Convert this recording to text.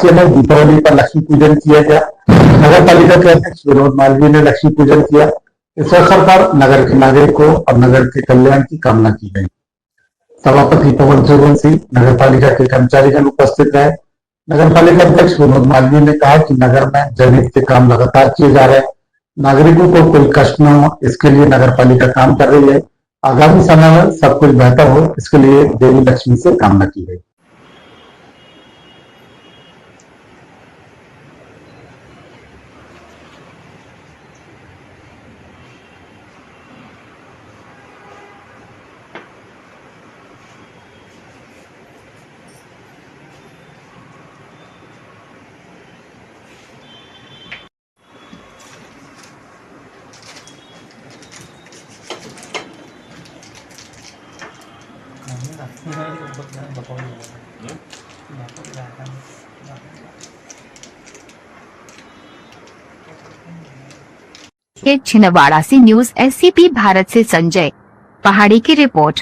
हास्य में दीपावली पर लक्ष्मी पूजन किया गया। नगर पालिका के अध्यक्ष विनोद मालवीय ने लक्ष्मी पूजन किया। इस अवसर पर नगर के नागरिकों और नगर के कल्याण की कामना की गई। सभापति पवन सूर्यवंशी, नगर पालिका के कर्मचारीगण उपस्थित रहे। नगर पालिका अध्यक्ष विनोद मालवीय ने कहा कि नगर में जनहित के काम लगातार किए जा रहे हैं। नागरिकों को कोई कष्ट न हो, इसके लिए नगर पालिका काम कर रही है। आगामी समय में सब कुछ बेहतर हो, इसके लिए देवी लक्ष्मी से कामना की गई। छिंदवाड़ा से न्यूज एससीपी भारत से संजय पहाड़ी की रिपोर्ट।